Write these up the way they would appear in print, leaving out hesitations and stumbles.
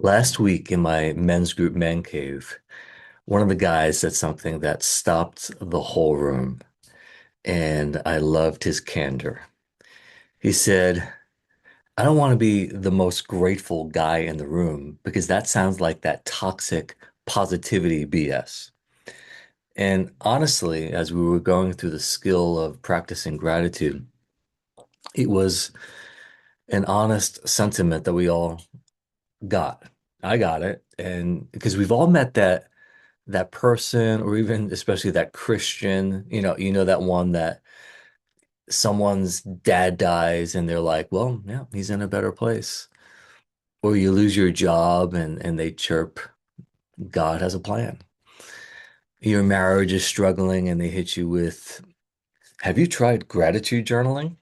Last week in my men's group man cave, one of the guys said something that stopped the whole room, and I loved his candor. He said, I don't want to be the most grateful guy in the room because that sounds like that toxic positivity BS. And honestly, as we were going through the skill of practicing gratitude, it was an honest sentiment that we all got. I got it. And because we've all met that person or even especially that Christian, that one that someone's dad dies and they're like, well, yeah, he's in a better place. Or you lose your job and they chirp, God has a plan. Your marriage is struggling and they hit you with, have you tried gratitude journaling?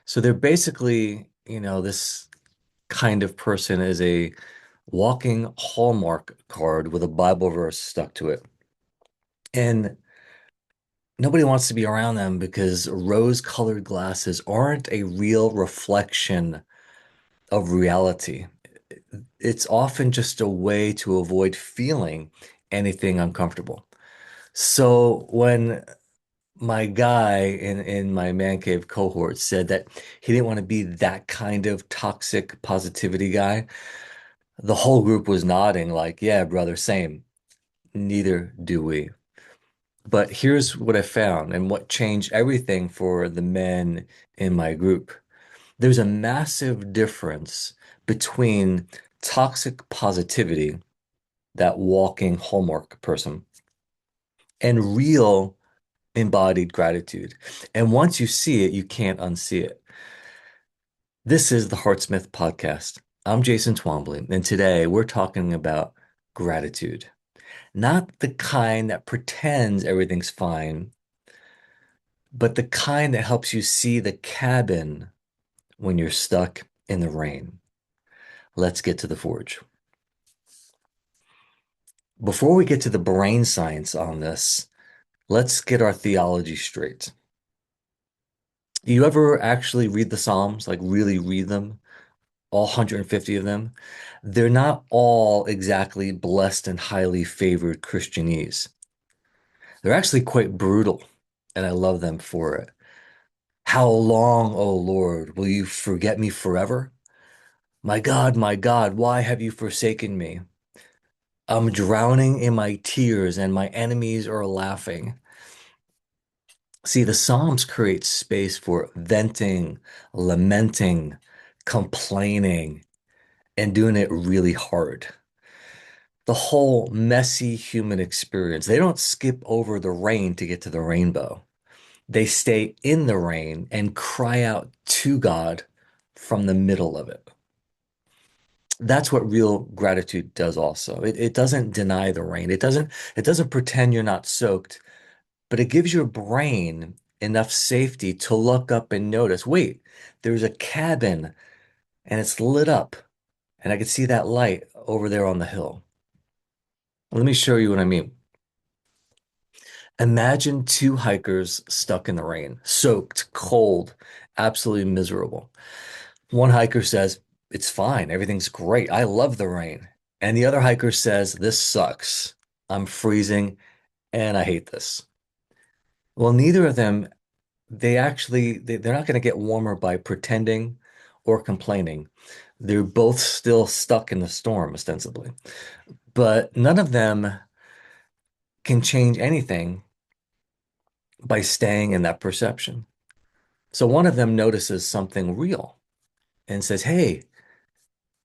So they're basically, this kind of person is a walking Hallmark card with a Bible verse stuck to it. And nobody wants to be around them because rose-colored glasses aren't a real reflection of reality. It's often just a way to avoid feeling anything uncomfortable. So when my guy in my man cave cohort said that he didn't want to be that kind of toxic positivity guy, the whole group was nodding like, yeah, brother, same. Neither do we. But here's what I found and what changed everything for the men in my group. There's a massive difference between toxic positivity, that walking hallmark person, and real embodied gratitude. And once you see it, you can't unsee it. This is the Heartsmith podcast. I'm Jason Twombly, and today we're talking about gratitude. Not the kind that pretends everything's fine, but the kind that helps you see the cabin when you're stuck in the rain. Let's get to the forge. Before we get to the brain science on this, let's get our theology straight. You ever actually read the Psalms, like really read them, all 150 of them? They're not all exactly blessed and highly favored Christianese. They're actually quite brutal, and I love them for it. How long, O Lord, will you forget me forever? My God, why have you forsaken me? I'm drowning in my tears and my enemies are laughing. See, the Psalms create space for venting, lamenting, complaining, and doing it really hard. The whole messy human experience. They don't skip over the rain to get to the rainbow. They stay in the rain and cry out to God from the middle of it. That's what real gratitude does also. It doesn't deny the rain. It doesn't pretend you're not soaked, but it gives your brain enough safety to look up and notice, wait, there's a cabin and it's lit up and I can see that light over there on the hill. Let me show you what I mean. Imagine two hikers stuck in the rain, soaked, cold, absolutely miserable. One hiker says, it's fine, everything's great. I love the rain. And the other hiker says, this sucks. I'm freezing and I hate this. Well, neither of them, they're not going to get warmer by pretending or complaining. They're both still stuck in the storm, ostensibly. But none of them can change anything by staying in that perception. So one of them notices something real and says, hey,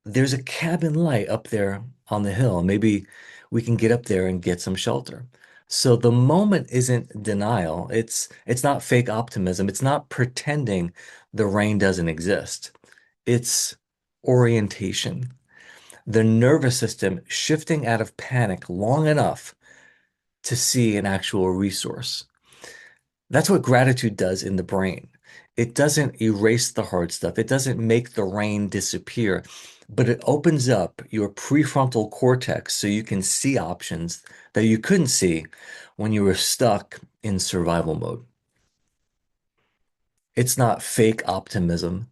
there's a cabin light up there on the hill. Maybe we can get up there and get some shelter. So the moment isn't denial. It's not fake optimism. It's not pretending the rain doesn't exist. It's orientation. The nervous system shifting out of panic long enough to see an actual resource. That's what gratitude does in the brain. It doesn't erase the hard stuff. It doesn't make the rain disappear, but it opens up your prefrontal cortex so you can see options that you couldn't see when you were stuck in survival mode. It's not fake optimism.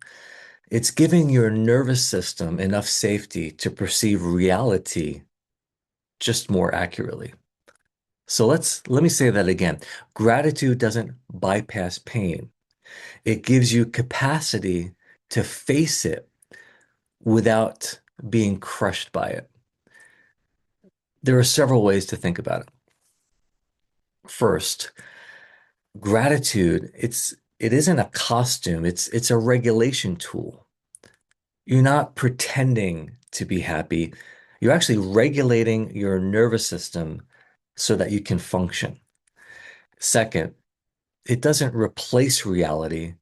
It's giving your nervous system enough safety to perceive reality just more accurately. So let me say that again. Gratitude doesn't bypass pain. It gives you capacity to face it without being crushed by it. There are several ways to think about it. First, gratitude, it isn't a costume, it's a regulation tool. You're not pretending to be happy. You're actually regulating your nervous system so that you can function. Second, it doesn't replace reality.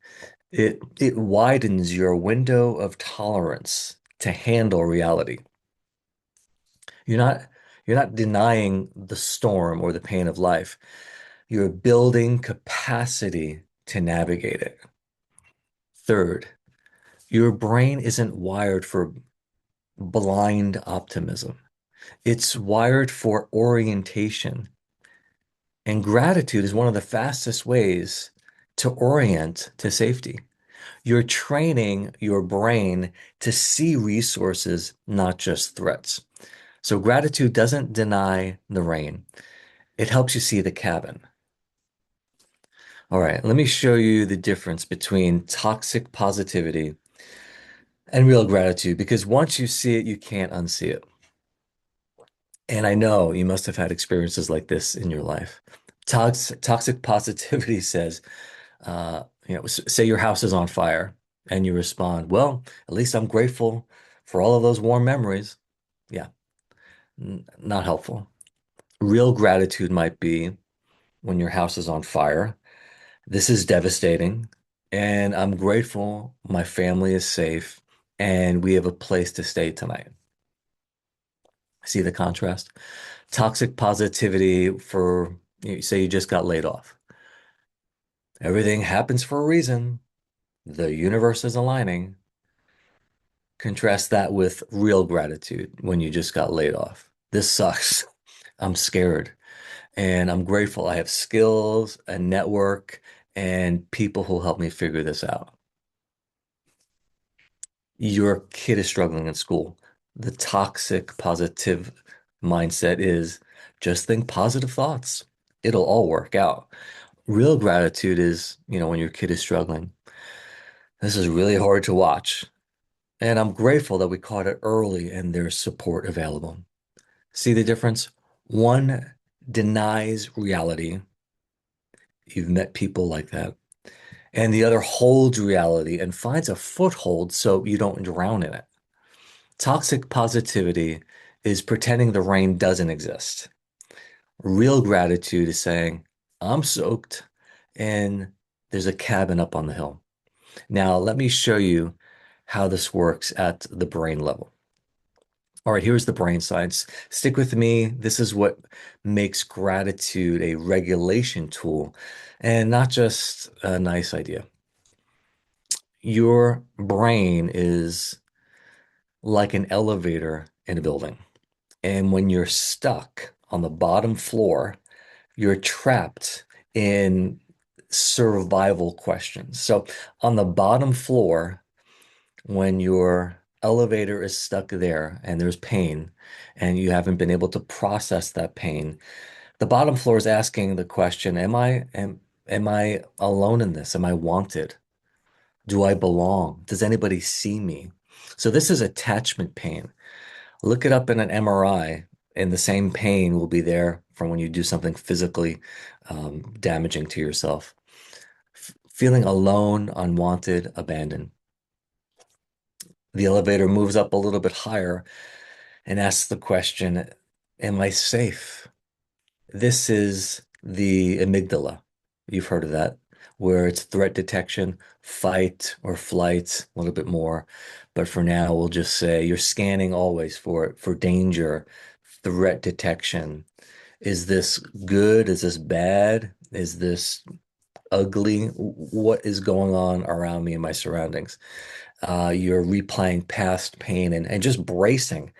It widens your window of tolerance to handle reality. You're not you're not denying the storm or the pain of life. You're building capacity to navigate it. Third, your brain isn't wired for blind optimism. It's wired for orientation. And gratitude is one of the fastest ways to orient to safety. You're training your brain to see resources, not just threats. So gratitude doesn't deny the rain. It helps you see the cabin. All right, let me show you the difference between toxic positivity and real gratitude because once you see it, you can't unsee it. And I know you must have had experiences like this in your life. Toxic positivity says, say your house is on fire and you respond, well, at least I'm grateful for all of those warm memories. Yeah, not helpful. Real gratitude might be when your house is on fire. This is devastating, and I'm grateful my family is safe and we have a place to stay tonight. See the contrast? Toxic positivity for, you say you just got laid off. Everything happens for a reason. The universe is aligning. Contrast that with real gratitude when you just got laid off. This sucks. I'm scared and I'm grateful I have skills, a network, and people who help me figure this out. Your kid is struggling in school. The toxic positive mindset is just think positive thoughts. It'll all work out. Real gratitude is, when your kid is struggling. This is really hard to watch. And I'm grateful that we caught it early and there's support available. See the difference? One denies reality. You've met people like that. And the other holds reality and finds a foothold so you don't drown in it. Toxic positivity is pretending the rain doesn't exist. Real gratitude is saying, I'm soaked and there's a cabin up on the hill. Now, let me show you how this works at the brain level. All right, here's the brain science. Stick with me. This is what makes gratitude a regulation tool and not just a nice idea. Your brain is like an elevator in a building. And when you're stuck on the bottom floor, you're trapped in survival questions. So on the bottom floor, when your elevator is stuck there and there's pain and you haven't been able to process that pain, the bottom floor is asking the question, am I alone in this? Am I wanted? Do I belong? Does anybody see me? So this is attachment pain. Look it up in an MRI, and the same pain will be there from when you do something physically damaging to yourself. Feeling alone, unwanted, abandoned. The elevator moves up a little bit higher and asks the question, am I safe? This is the amygdala. You've heard of that, where it's threat detection, fight or flight, a little bit more. But for now, we'll just say you're scanning always for danger, threat detection. Is this good? Is this bad? Is this ugly? What is going on around me and my surroundings? You're replaying past pain and just bracing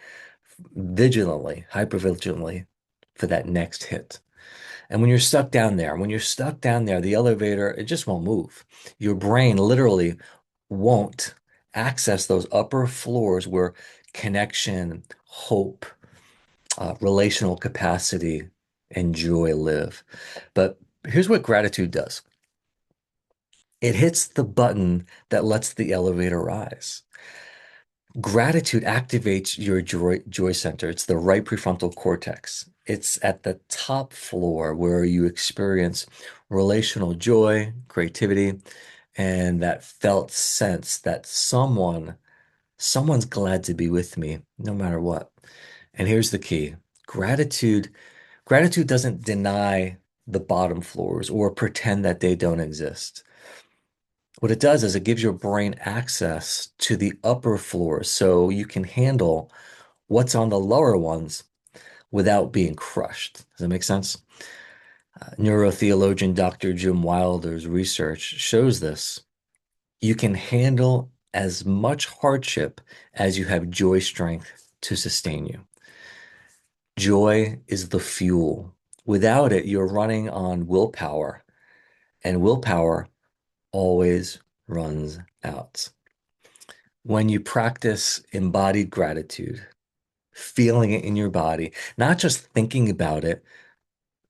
vigilantly, hypervigilantly for that next hit. And when you're stuck down there, the elevator, it just won't move. Your brain literally won't access those upper floors where connection, hope, relational capacity, and joy live. But here's what gratitude does. It hits the button that lets the elevator rise. Gratitude activates your joy center. It's the right prefrontal cortex. It's at the top floor where you experience relational joy, creativity, and that felt sense that someone's glad to be with me no matter what. And here's the key. Gratitude gratitude doesn't deny the bottom floors or pretend that they don't exist. What it does is it gives your brain access to the upper floors so you can handle what's on the lower ones without being crushed. Does that make sense? Neurotheologian Dr. Jim Wilder's research shows this. You can handle as much hardship as you have joy strength to sustain you. Joy is the fuel. Without it, you're running on willpower, and willpower always runs out. When you practice embodied gratitude, feeling it in your body, not just thinking about it,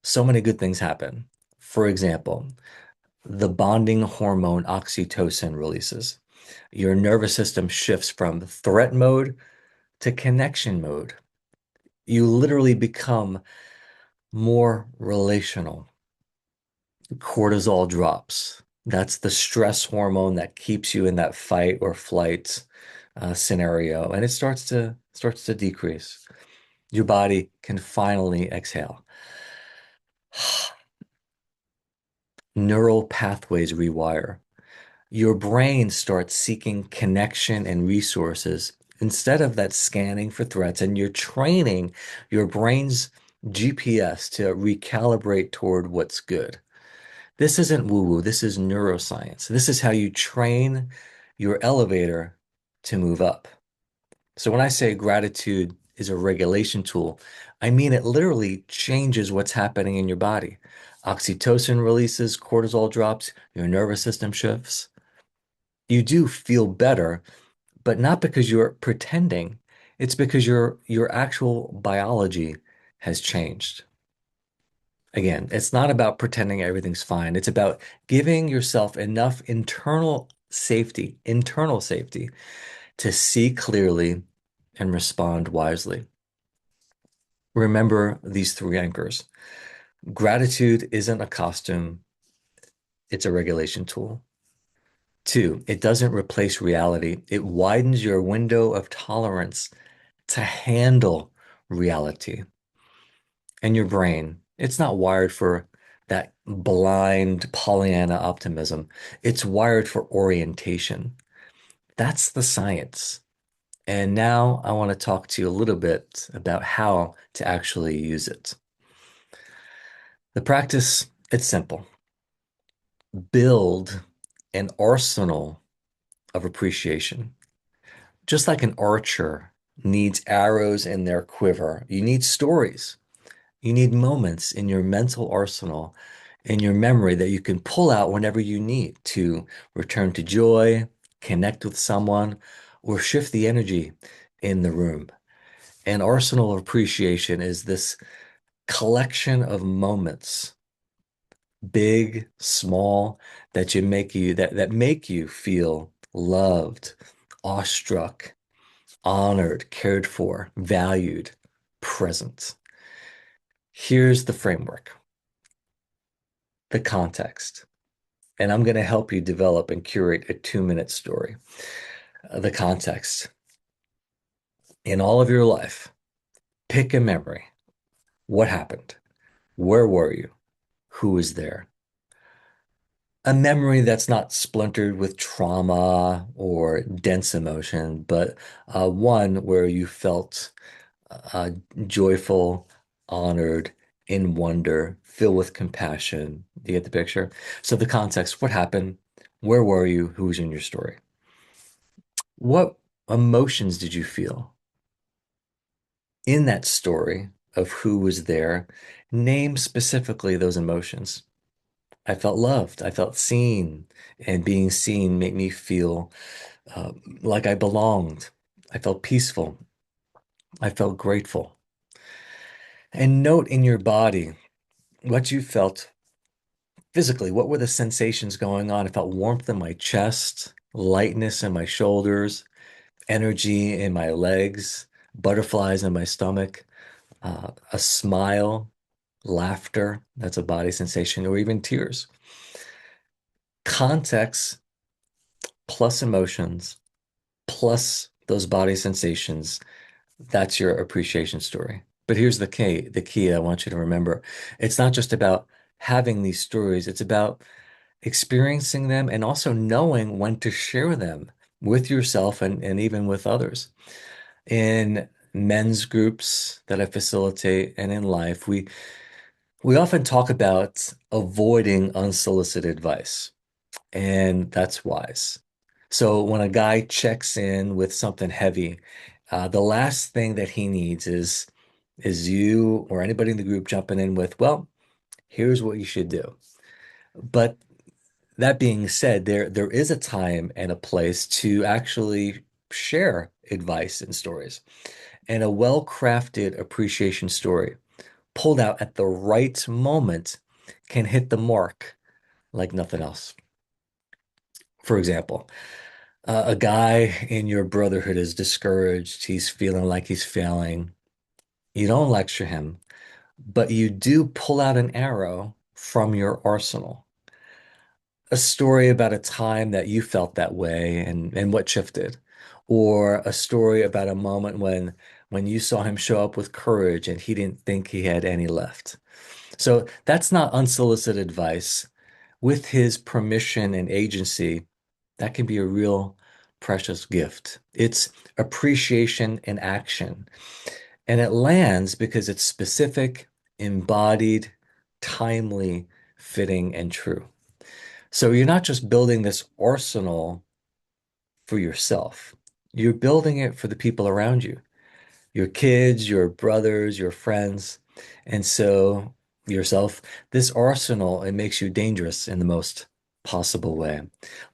so many good things happen. For example, the bonding hormone oxytocin releases. Your nervous system shifts from threat mode to connection mode. You literally become more relational. Cortisol drops. That's the stress hormone that keeps you in that fight or flight scenario, and it starts to decrease. Your body can finally exhale. Neural pathways rewire. Your brain starts seeking connection and resources instead of that scanning for threats, and you're training your brain's GPS to recalibrate toward what's good. This isn't woo-woo, this is neuroscience. This is how you train your elevator to move up. So when I say gratitude is a regulation tool, I mean it literally changes what's happening in your body. Oxytocin releases, cortisol drops, your nervous system shifts. You do feel better, but not because you're pretending. It's because your actual biology has changed. Again, it's not about pretending everything's fine. It's about giving yourself enough internal safety to see clearly and respond wisely. Remember these three anchors. Gratitude isn't a costume, it's a regulation tool. Two, it doesn't replace reality. It widens your window of tolerance to handle reality. And your brain, it's not wired for that blind Pollyanna optimism. It's wired for orientation. That's the science. And now I want to talk to you a little bit about how to actually use it. The practice, it's simple. Build an arsenal of appreciation. Just like an archer needs arrows in their quiver, you need stories. You need moments in your mental arsenal, in your memory that you can pull out whenever you need to return to joy, connect with someone, or shift the energy in the room. An arsenal of appreciation is this collection of moments, big, small, that make you feel loved, awestruck, honored, cared for, valued, present. Here's the framework, the context, and I'm going to help you develop and curate a 2-minute story. The context in all of your life, pick a memory. What happened? Where were you? Who was there? A memory that's not splintered with trauma or dense emotion, but one where you felt uh, joyful, honored, in wonder, filled with compassion. Do you get the picture? So the context, what happened? Where were you? Who was in your story? What emotions did you feel in that story of who was there? Name specifically those emotions. I felt loved. I felt seen, and being seen made me feel uh, like I belonged. I felt peaceful. I felt grateful. And note in your body what you felt physically. What were the sensations going on? I felt warmth in my chest, lightness in my shoulders, energy in my legs, butterflies in my stomach, a smile, laughter, that's a body sensation, or even tears. Context plus emotions plus those body sensations, that's your appreciation story. But here's the key I want you to remember. It's not just about having these stories, it's about experiencing them and also knowing when to share them with yourself and even with others. In men's groups that I facilitate and in life, we often talk about avoiding unsolicited advice, and that's wise. So when a guy checks in with something heavy, the last thing that he needs is you or anybody in the group jumping in with, well, here's what you should do. But that being said, there is a time and a place to actually share advice and stories. And a well-crafted appreciation story pulled out at the right moment can hit the mark like nothing else. For example, a guy in your brotherhood is discouraged. He's feeling like he's failing. You don't lecture him, but you do pull out an arrow from your arsenal. A story about a time that you felt that way and what shifted. Or a story about a moment when you saw him show up with courage and he didn't think he had any left. So that's not unsolicited advice. With his permission and agency, that can be a real precious gift. It's appreciation in action. And it lands because it's specific, embodied, timely, fitting, and true. So you're not just building this arsenal for yourself, you're building it for the people around you, your kids, your brothers, your friends. And so yourself, this arsenal, it makes you dangerous in the most possible way.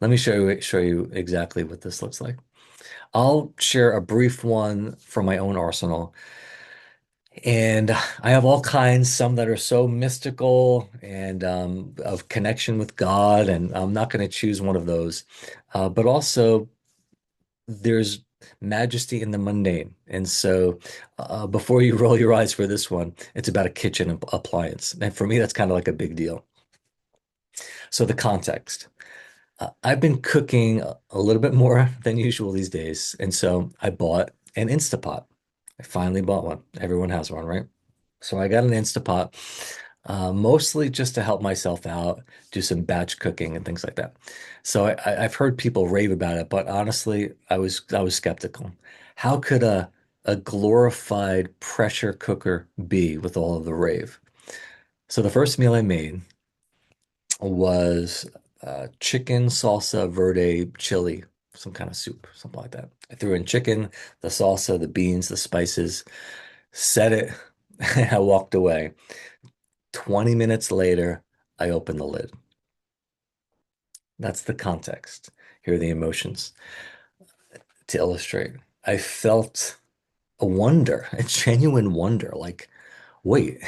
Let me show you exactly what this looks like. I'll share a brief one from my own arsenal. And I have all kinds, some that are so mystical and of connection with God, and I'm not going to choose one of those. But also, there's majesty in the mundane. And so, before you roll your eyes for this one, it's about a kitchen appliance. And for me, that's kind of like a big deal. So, the context. I've been cooking a little bit more than usual these days. And so, I bought an Instapot. I finally bought one. Everyone has one, right? So I got an Instapot, mostly just to help myself out, do some batch cooking and things like that. So I've heard people rave about it, but honestly, I was skeptical. How could a glorified pressure cooker be with all of the rave? So the first meal I made was chicken salsa verde chili, some kind of soup, something like that. I threw in chicken, the salsa, the beans, the spices, set it, and I walked away. 20 minutes later, I open the lid. That's the context. Here are the emotions to illustrate. I felt a wonder, a genuine wonder, like, wait,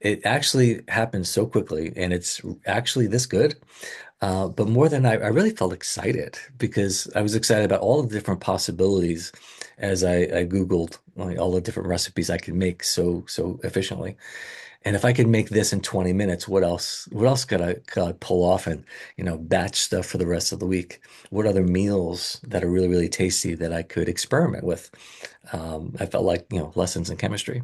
it actually happened so quickly and it's actually this good. But more than I really felt excited because I was excited about all the different possibilities as I Googled like, all the different recipes I could make so efficiently. And if I could make this in 20 minutes, what else could I pull off and, batch stuff for the rest of the week? What other meals that are really, really tasty that I could experiment with? I felt like, lessons in chemistry.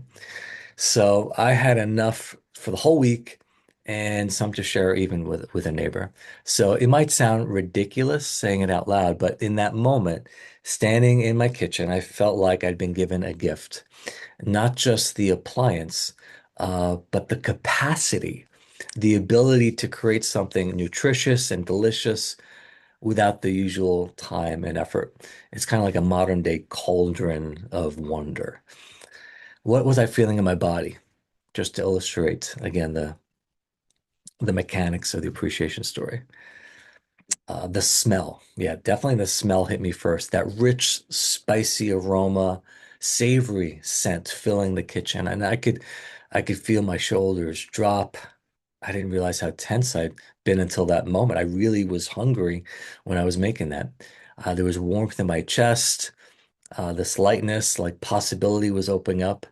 So I had enough for the whole week and some to share even with a neighbor. So it might sound ridiculous saying it out loud, but in that moment, standing in my kitchen, I felt like I'd been given a gift, not just the appliance, but the capacity, the ability to create something nutritious and delicious without the usual time and effort. It's kind of like a modern day cauldron of wonder. What was I feeling in my body? Just to illustrate again the mechanics of the appreciation story. The smell. Yeah, definitely the smell hit me first. That rich, spicy aroma, savory scent filling the kitchen. And I could feel my shoulders drop. I didn't realize how tense I'd been until that moment. I really was hungry when I was making that. There was warmth in my chest, this lightness, like possibility was opening up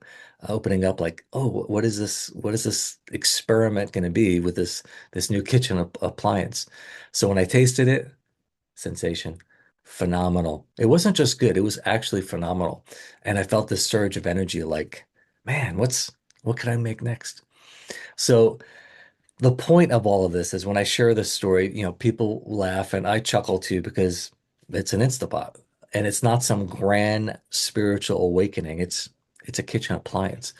like, oh, what is this? What is this experiment going to be with this new kitchen appliance? So when I tasted it, sensation, phenomenal. It wasn't just good, it was actually phenomenal. And I felt this surge of energy like, man, what can I make next? So the point of all of this is when I share this story, people laugh and I chuckle too because it's an Instapot and it's not some grand spiritual awakening. It's a kitchen appliance.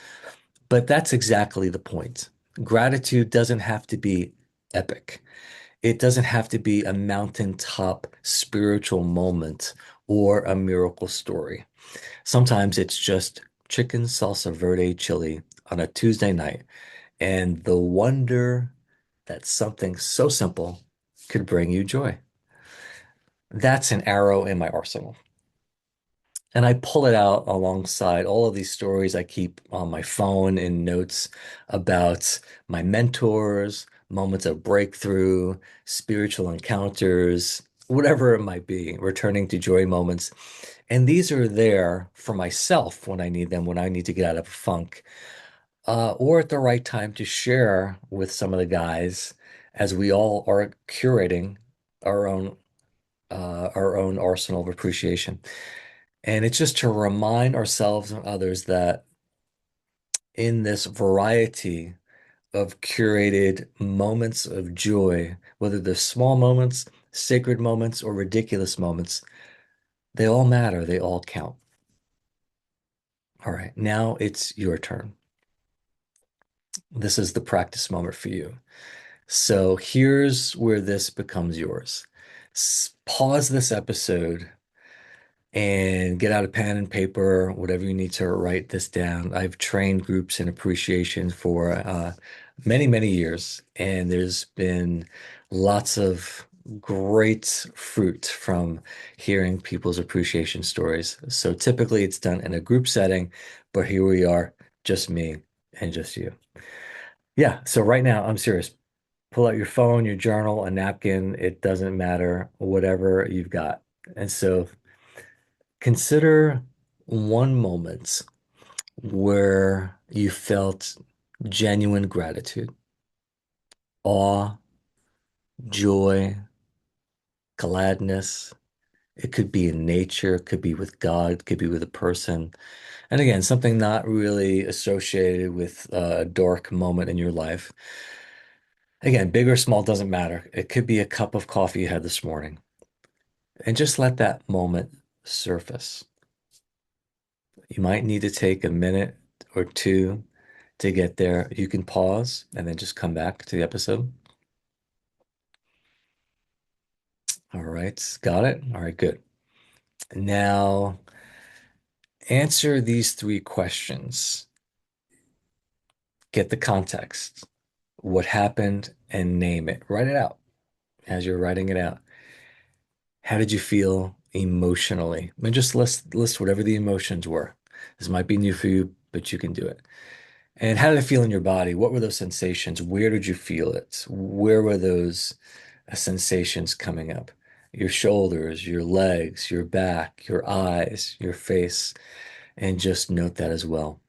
But that's exactly the point. Gratitude doesn't have to be epic. It doesn't have to be a mountaintop spiritual moment or a miracle story. Sometimes it's just chicken salsa verde chili on a Tuesday night and the wonder that something so simple could bring you joy. That's an arrow in my arsenal. And I pull it out alongside all of these stories I keep on my phone in notes about my mentors, moments of breakthrough, spiritual encounters, whatever it might be, returning to joy moments. And these are there for myself when I need them, when I need to get out of a funk, or at the right time to share with some of the guys as we all are curating our own our own arsenal of appreciation. And it's just to remind ourselves and others that in this variety of curated moments of joy, whether they're small moments, sacred moments, or ridiculous moments, they all matter. They all count. All right, now it's your turn. This is the practice moment for you. So here's where this becomes yours. Pause this episode and get out a pen and paper, whatever you need to write this down. I've trained groups in appreciation for many, many years, and there's been lots of great fruit from hearing people's appreciation stories. So typically it's done in a group setting, but here we are, just me and just you. Yeah, so right now, I'm serious. Pull out your phone, your journal, a napkin, it doesn't matter, whatever you've got. And so consider one moment where you felt genuine gratitude, awe, joy, gladness. It could be in nature, it could be with God, it could be with a person. And again, something not really associated with a dark moment in your life. Again, big or small doesn't matter. It could be a cup of coffee you had this morning. And just let that moment surface. You might need to take a minute or two to get there. You can pause and then just come back to the episode. All right, got it? All right, good. Now, answer these three questions. Get the context, what happened, and name it. Write it out as you're writing it out. How did you feel emotionally? And just list whatever the emotions were. This might be new for you, but you can do it. And how did it feel in your body? What were those sensations? Where did you feel it? Where were those sensations coming up? Your shoulders, your legs, your back, your eyes, your face, and just note that as well.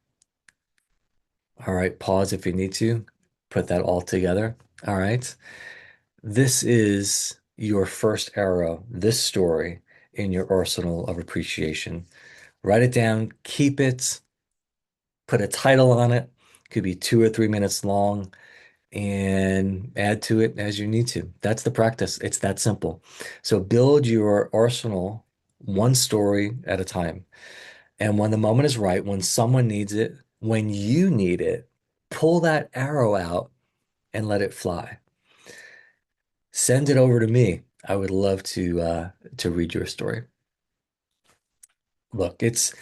All right, pause if you need to. Put that all together. All right. This is your first arrow, this story in your arsenal of appreciation. Write it down, keep it, put a title on it. Could be 2 or 3 minutes long and add to it as you need to. That's the practice. It's that simple. So build your arsenal one story at a time. And when the moment is right, when someone needs it, when you need it, pull that arrow out and let it fly. Send it over to me. I would love to read your story. Look, it's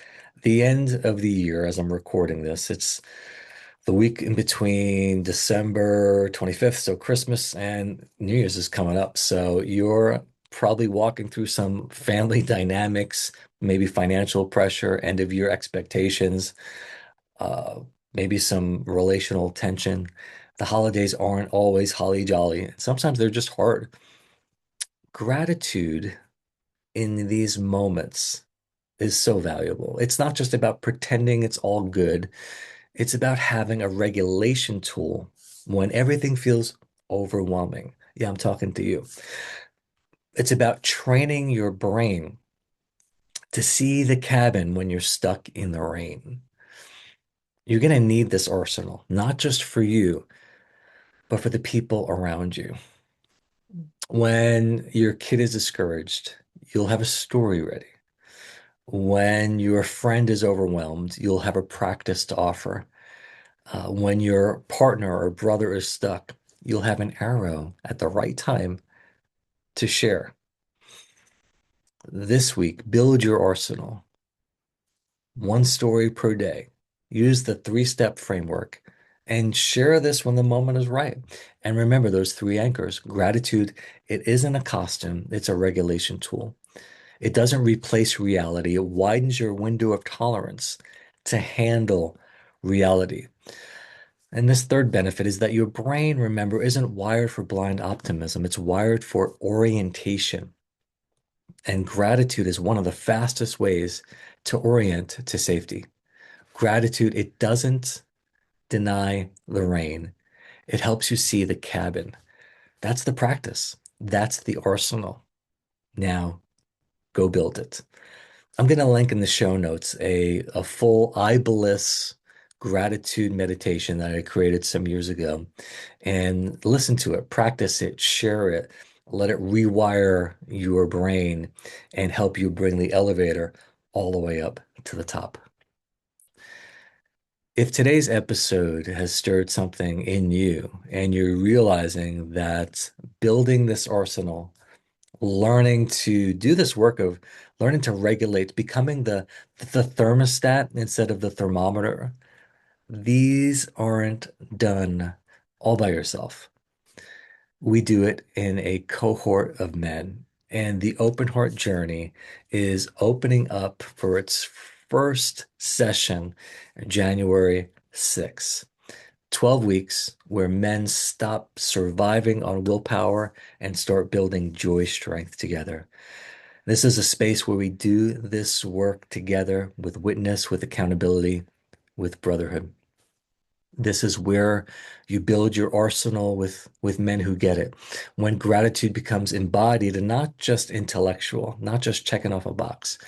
the end of the year as I'm recording this. It's The week in between December 25th, so Christmas and New Year's is coming up. So you're probably walking through some family dynamics, maybe financial pressure, end of year expectations, uh, maybe some relational tension. The holidays aren't always holly jolly. Sometimes they're just hard. Gratitude in these moments is so valuable. It's not just about pretending it's all good. It's about having a regulation tool when everything feels overwhelming. Yeah, I'm talking to you. It's about training your brain to see the cabin when you're stuck in the rain. You're going to need this arsenal, not just for you, but for the people around you. When your kid is discouraged, you'll have a story ready. When your friend is overwhelmed, you'll have a practice to offer. When your partner or brother is stuck, you'll have an arrow at the right time to share. This week, build your arsenal. One story per day. Use the three-step framework and share this when the moment is right. And remember those three anchors. Gratitude, it isn't a costume, it's a regulation tool. It doesn't replace reality, it widens your window of tolerance to handle reality. And this third benefit is that your brain, remember, isn't wired for blind optimism. It's wired for orientation. And gratitude is one of the fastest ways to orient to safety. Gratitude, it doesn't deny the rain. It helps you see the cabin. That's the practice. That's the arsenal. Now go build it. I'm going to link in the show notes a full I bliss gratitude meditation that I created some years ago. And listen to it, practice it, share it, let it rewire your brain and help you bring the elevator all the way up to the top. If today's episode has stirred something in you and you're realizing that building this arsenal, learning to do this work of learning to regulate, becoming the thermostat instead of the thermometer, these aren't done all by yourself. We do it in a cohort of men. And the open heart journey is opening up for its first session, January 6th. 12 weeks where men stop surviving on willpower and start building joy strength together. This is a space where we do this work together with witness, with accountability, with brotherhood. This is where you build your arsenal with men who get it. When gratitude becomes embodied and not just intellectual, not just checking off a box,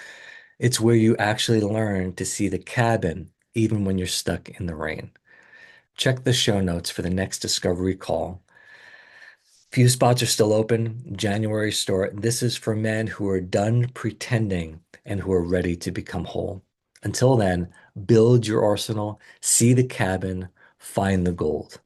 it's where you actually learn to see the cabin even when you're stuck in the rain. Check the show notes for the next discovery call. Few spots are still open. January start. This is for men who are done pretending and who are ready to become whole. Until then, build your arsenal, see the cabin, find the gold.